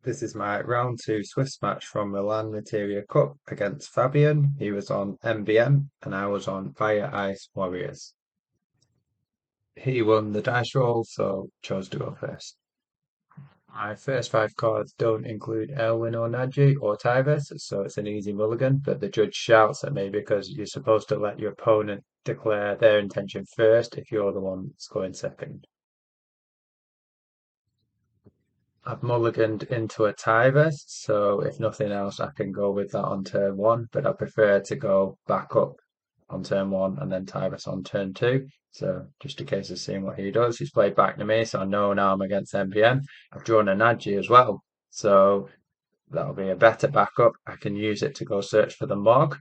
This is my round two Swiss match from Milan Materia Cup against Fabian. He was on MBM and I was on Fire Ice Warriors. He won the dice roll, so chose to go first. My first five cards don't include Elwin or Nadji or Tivus, so it's an easy mulligan, but the judge shouts at me because you're supposed to let your opponent declare their intention first if you're the one that's going second. I've mulliganed into a Tivus, so if nothing else, I can go with that on turn one, but I prefer to go back up on turn one and then Tivus on turn two. So just a case of seeing what he does. He's played back to me, so I know now I'm against MPM. I've drawn a Nadji as well, so that'll be a better backup. I can use it to go search for the Mog.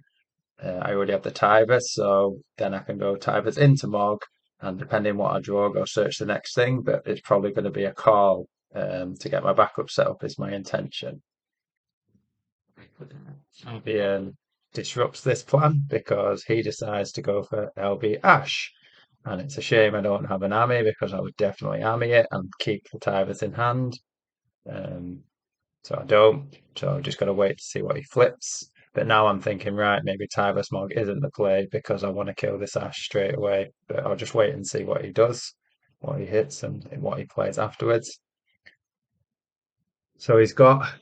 I already have the Tivus, so then I can go Tivus into Mog, and depending what I draw, go search the next thing. But it's probably going to be a call to get my backup set up is my intention. Fabian disrupts this plan because he decides to go for LB Ash. And it's a shame I don't have an army because I would definitely army it and keep the Tivus in hand. Um, so I don't. So I've just got to wait to see what he flips. But now I'm thinking, right, maybe Tivus Mog isn't the play because I want to kill this Ash straight away. But I'll just wait and see what he does, what he hits, and what he plays afterwards. So he's got,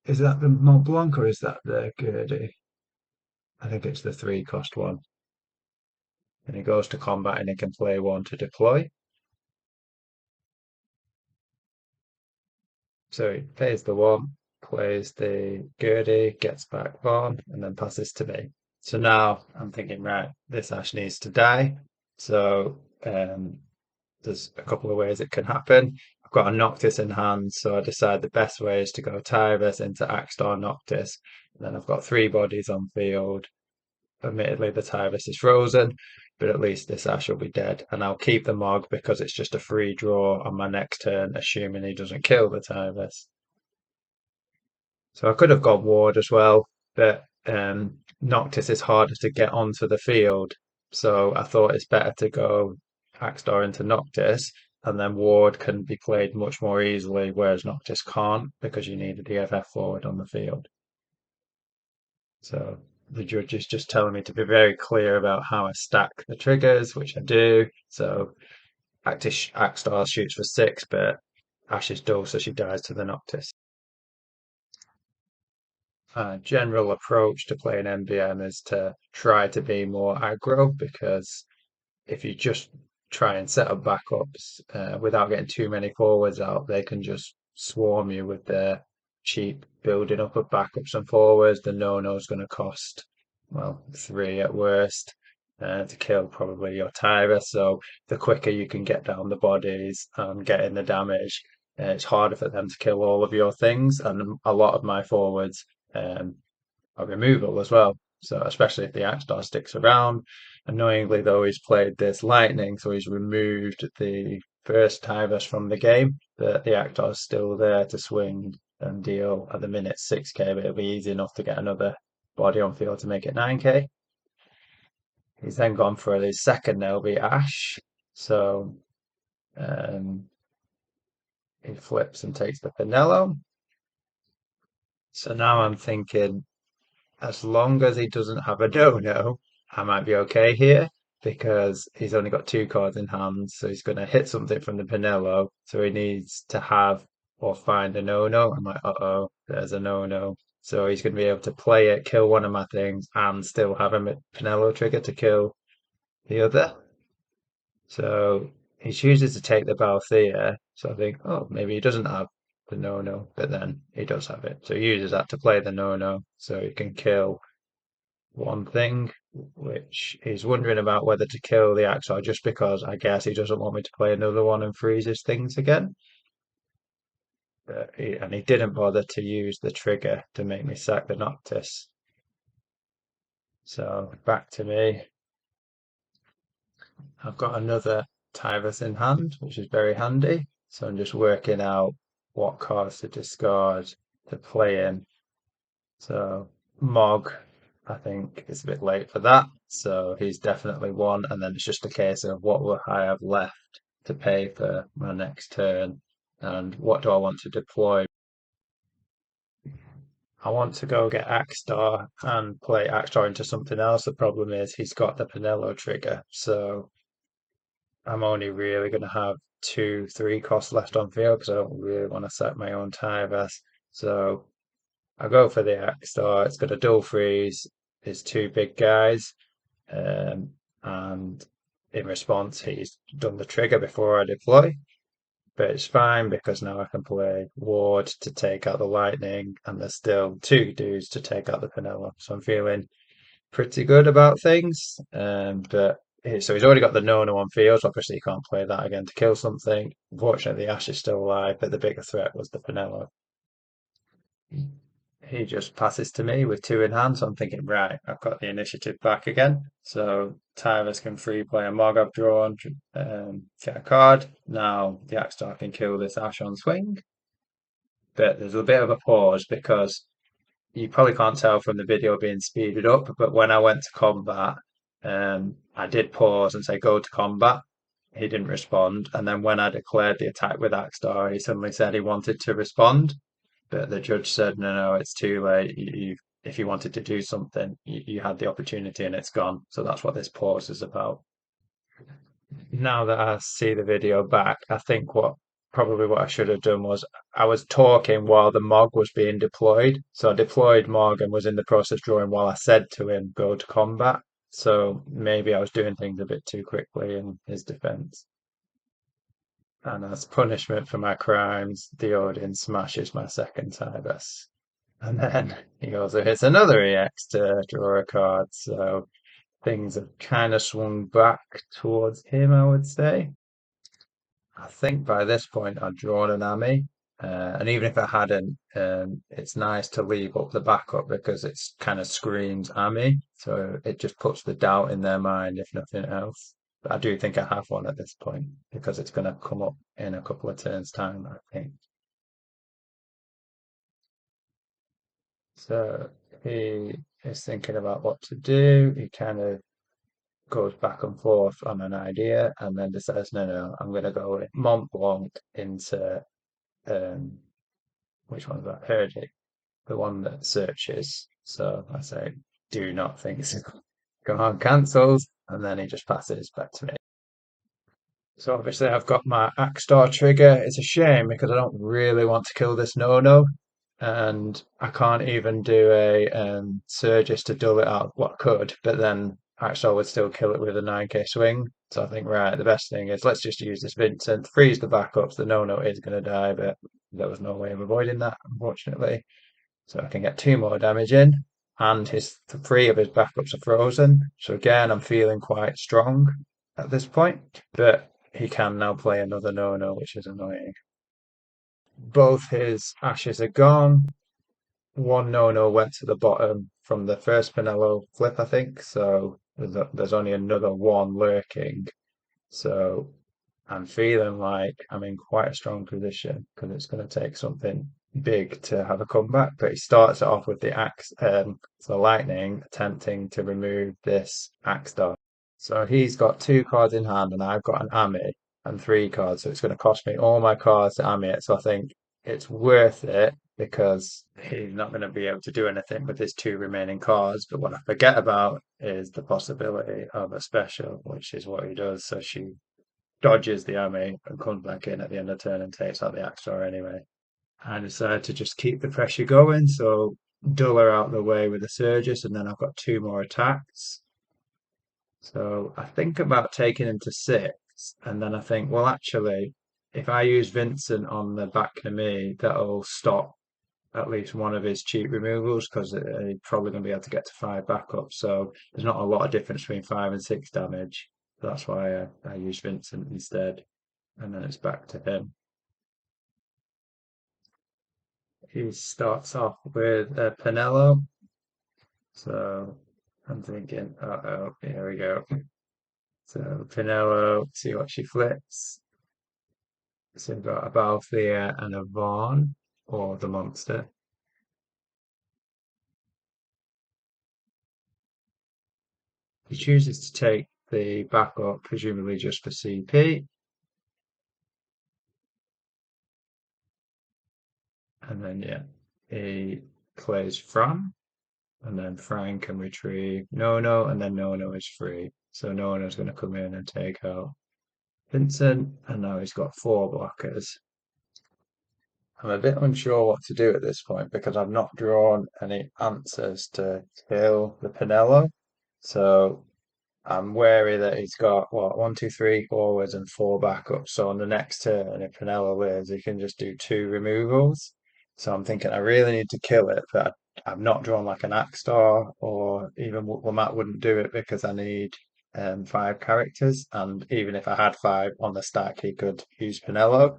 is that the Mont Blanc or is that the Gurdy? I think it's the three cost one. And he goes to combat and he can play one to deploy. So he pays the one, plays the Gurdy, gets back one, and then passes to me. So now I'm thinking, right, this Ash needs to die. So there's a couple of ways it can happen. I've got a Noctis in hand, so I decide the best way is to go Tyrus into Axstar Noctis. And then I've got three bodies on field. Admittedly, the Tyrus is frozen, but at least this Ash will be dead. And I'll keep the Mog because it's just a free draw on my next turn, assuming he doesn't kill the Tyrus. So I could have got Ward as well, but Noctis is harder to get onto the field. So I thought it's better to go Axstar into Noctis, and then Ward can be played much more easily, whereas Noctis can't because you need a DFF forward on the field. So the judge is just telling me to be very clear about how I stack the triggers, which I do. So Axstar shoots for six, but Ash is dull, so she dies to the Noctis. General approach to playing NBM is to try to be more aggro because if you just try and set up backups without getting too many forwards out, they can just swarm you with their cheap building up of backups and forwards. The no-no is going to cost, well, three at worst to kill probably your Tyrus. So the quicker you can get down the bodies and get in the damage, it's harder for them to kill all of your things. And a lot of my forwards um, are removal as well. So especially if the Axstar sticks around. Annoyingly, though, he's played this lightning, so he's removed the first Tivus from the game. But the Axstar's still there to swing and deal at the minute 6k, but it'll be easy enough to get another body on field to make it 9k. He's then gone for his second LB Ash. So um, he flips and takes the Pinello. So now I'm thinking as long as he doesn't have a no-no, I might be okay here because he's only got two cards in hand, so he's going to hit something from the Pinello, so he needs to have or find a no-no. I'm like, uh-oh, there's a no-no. So he's going to be able to play it, kill one of my things, and still have a Pinello trigger to kill the other. So he chooses to take the Balthier, so I think, oh, maybe he doesn't have the no-no, but then he does have it. So he uses that to play the no-no, so he can kill one thing, which he's wondering about whether to kill the Axar just because I guess he doesn't want me to play another one and freeze his things again. And he didn't bother to use the trigger to make me sack the Noctis. So back to me. I've got another Tyrus in hand, which is very handy. So I'm just working out what cards to discard to play in. So Mog, I think it's a bit late for that. So he's definitely one. And then it's just a case of what will I have left to pay for my next turn and what do I want to deploy. I want to go get Axstar and play Axstar into something else. The problem is he's got the Pinello trigger, so I'm only really going to have two, three costs left on field because I don't really want to set my own tire vest. So I go for the Axstar. It's got a dual freeze. It's two big guys, um, and in response, he's done the trigger before I deploy. But it's fine because now I can play Ward to take out the Lightning, and there's still two dudes to take out the Pinella. So I'm feeling pretty good about things. So he's already got the no on field. So obviously, you can't play that again to kill something. Unfortunately, the Ash is still alive, but the bigger threat was the Pinella. He just passes to me with two in hand. So I'm thinking, right, I've got the initiative back again. So Tyrus can free play a Mog I've drawn, get a card. Now the Axstar can kill this Ash on swing. But there's a bit of a pause because you probably can't tell from the video being speeded up, but when I went to combat, I did pause and say go to combat. He didn't respond, and then when I declared the attack with Axstar, he suddenly said he wanted to respond, but the judge said no, no, it's too late. If you wanted to do something, you had the opportunity and it's gone. So that's what this pause is about. Now that I see the video back, I think what I should have done was I was talking while the Mog was being deployed. So I deployed Mog and was in the process drawing while I said to him, go to combat. So maybe I was doing things a bit too quickly in his defense. And as punishment for my crimes, the Odin smashes my second Tibus. And then he also hits another EX to draw a card. So things have kind of swung back towards him, I would say. I think by this point I'd drawn an Ami, and even if I hadn't, it's nice to leave up the backup because it's kind of screams Ami, so it just puts the doubt in their mind, if nothing else. But I do think I have one at this point because it's going to come up in a couple of turns' time, I think. So he is thinking about what to do. He kind of goes back and forth on an idea and then decides, no, no, I'm going to go Mont Blanc into um, which one's that? Herdic, the one that searches. So I say, do not think so. Come on, cancels, and then he just passes back to me. So obviously I've got my Axstar trigger. It's a shame because I don't really want to kill this no-no, and I can't even do a Surges to dull it out. What could, but then Axstar would still kill it with a 9k swing. So I think, right, the best thing is let's just use this Vincent, freeze the backups. The no-no is going to die, but there was no way of avoiding that, unfortunately. So I can get two more damage in, and his three of his backups are frozen. So again, I'm feeling quite strong at this point, but he can now play another no-no, which is annoying. Both his ashes are gone. One no-no went to the bottom from the first Pinello flip, I think. So there's only another one lurking. So I'm feeling like I'm in quite a strong position because it's going to take something big to have a comeback. But he starts it off with the axe, the lightning, attempting to remove this axe dart. So he's got two cards in hand, and I've got an Ami and three cards. So it's going to cost me all my cards to Ami it. So I think it's worth it because he's not going to be able to do anything with his two remaining cards. But what I forget about is the possibility of a special, which is what he does. So she dodges the Ami and comes back in at the end of turn and takes out the Axstar anyway. I decided to just keep the pressure going, so dull her out the way with the Surges, and then I've got two more attacks. So I think about taking him to six, and then I think, well, actually, if I use Vincent on the back to me, that'll stop at least one of his cheap removals because he's probably going to be able to get to five backups. So there's not a lot of difference between five and six damage. That's why I use Vincent instead, and then it's back to him. He starts off with Pinello, so I'm thinking, uh-oh, here we go. So Pinello, see what she flips. So we've got a Balthier and a Vaughn, or the monster. He chooses to take the backup, presumably just for CP, and then yeah, he plays Fran, and then Fran can retrieve Nono, and then Nono is free. So Nono's going to come in and take out Vincent, and now he's got four blockers. I'm a bit unsure what to do at this point because I've not drawn any answers to kill the Pinello. So I'm wary that he's got what one, two, three forwards and four backups. So on the next turn, if Pinello wins, he can just do two removals. So I'm thinking I really need to kill it, but I've not drawn like an Axstar or even well, Matt wouldn't do it because I need five characters, and even if I had five on the stack, he could use Pinello.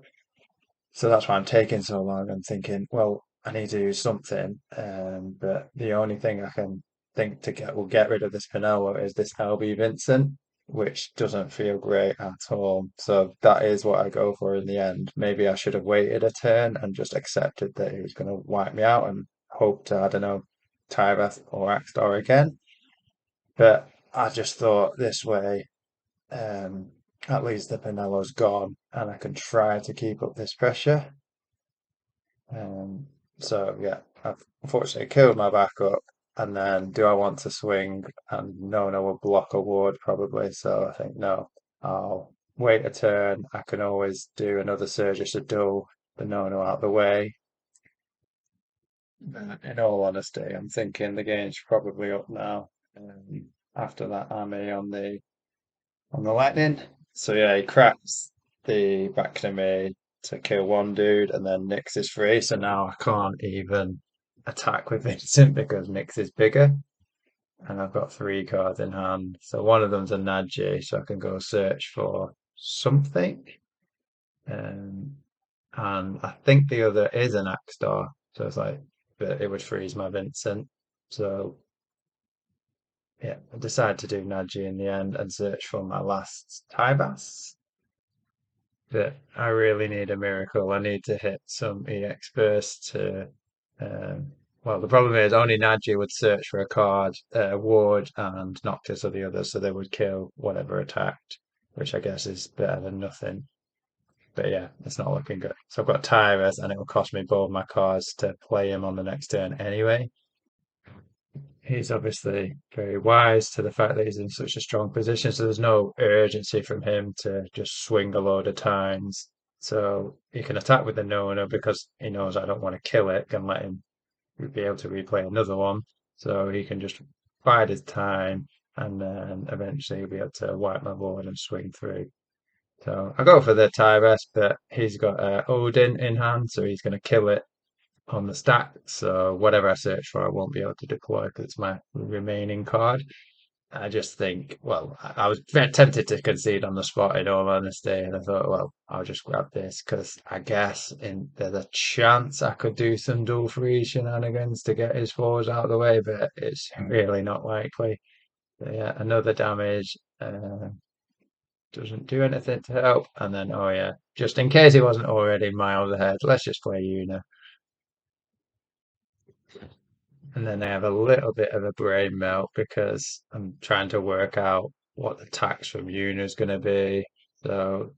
So that's why I'm taking so long. I'm thinking, well, I need to do something. But the only thing I can think to get rid of this Pinello is this LB Vincent, which doesn't feel great at all. So that is what I go for in the end. Maybe I should have waited a turn and just accepted that he was going to wipe me out and hope to, I don't know, Tyreth or Axstar again. But I just thought this way, um, at least the Pinello's gone and I can try to keep up this pressure. Um, so yeah, I've unfortunately killed my backup. And then do I want to swing? And no will block a ward probably. So I think no, I'll wait a turn. I can always do another Surge to dull the no out the way. In all honesty, I'm thinking the game's probably up now. After that army on the lightning. So yeah, he cracks the back to me to kill one dude, and then Nyx is free. So now I can't even attack with Vincent because Nyx is bigger, and I've got three cards in hand. So one of them's a Nadji, so I can go search for something. Um, and I think the other is an Axstar. So it's like, but it would freeze my Vincent. So yeah, I decided to do Nadji in the end and search for my last Tybas. That I really need a miracle. I need to hit some EX burst to. Um, well, the problem is only Nadji would search for a card, Ward and Noctis are the others, so they would kill whatever attacked, which I guess is better than nothing. But yeah, it's not looking good. So I've got Tyrus, and it will cost me both my cards to play him on the next turn anyway. He's obviously very wise to the fact that he's in such a strong position, so there's no urgency from him to just swing a load of times. So he can attack with the no-no because he knows I don't want to kill it, can let him be able to replay another one. So he can just bide his time and then eventually he'll be able to wipe my board and swing through. So I go for the Tyrest, but he's got Odin in hand, so he's going to kill it on the stack. So whatever I search for, I won't be able to deploy because it's my remaining card. I just think, well, I was very tempted to concede on the spot in all honesty, and I thought, well, I'll just grab this because I guess there's a chance I could do some dual free shenanigans to get his fours out of the way, but it's really not likely. But yeah, another damage doesn't do anything to help, and then oh yeah, just in case he wasn't already miles ahead, let's just play Una. And then I have a little bit of a brain melt because I'm trying to work out what the tax from Una is going to be. So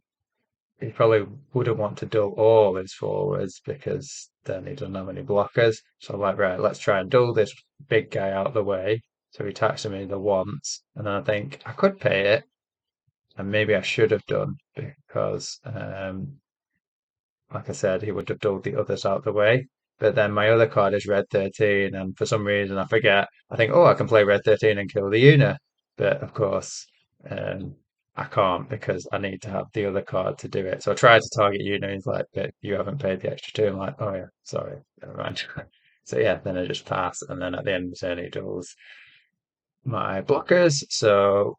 he probably wouldn't want to dull all his forwards because then he doesn't have any blockers. So I'm like, right, let's try and dull this big guy out of the way. So he taxes me the once, and then I think I could pay it, and maybe I should have done because like I said, he would have dulled the others out the way. But then my other card is red 13, and for some reason I forget. I think, oh, I can play red 13 and kill the Una. But of course, um, I can't because I need to have the other card to do it. So I tried to target Una. He's like, but you haven't paid the extra two. I'm like, oh, yeah, sorry, never mind. So yeah, then I just pass. And then at the end of the turn, he dulls my blockers. So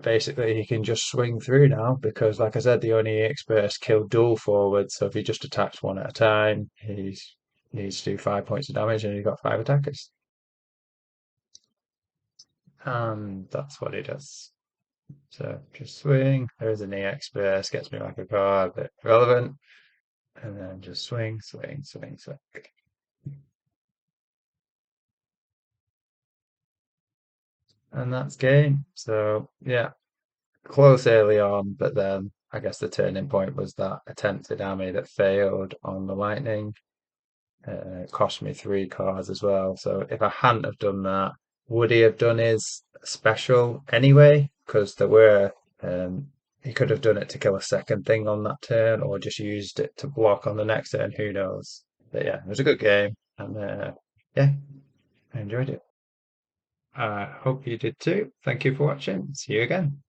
basically, he can just swing through now because, like I said, the only experts kill dual forwards. So if he just attacks one at a time, he needs to do 5 points of damage, and he's got five attackers. And that's what he does. So just swing. There's an EX burst, gets me like a card, but relevant. And then just swing, swing, swing, swing. And that's game. So yeah, close early on, but then I guess the turning point was that attempted army that failed on the lightning. It cost me 3 cards as well. So if I hadn't have done that, would he have done his special anyway? Because there were he could have done it to kill a second thing on that turn, or just used it to block on the next turn. Who knows? But yeah, it was a good game, and yeah, I enjoyed it. I hope you did too. Thank you for watching. See you again.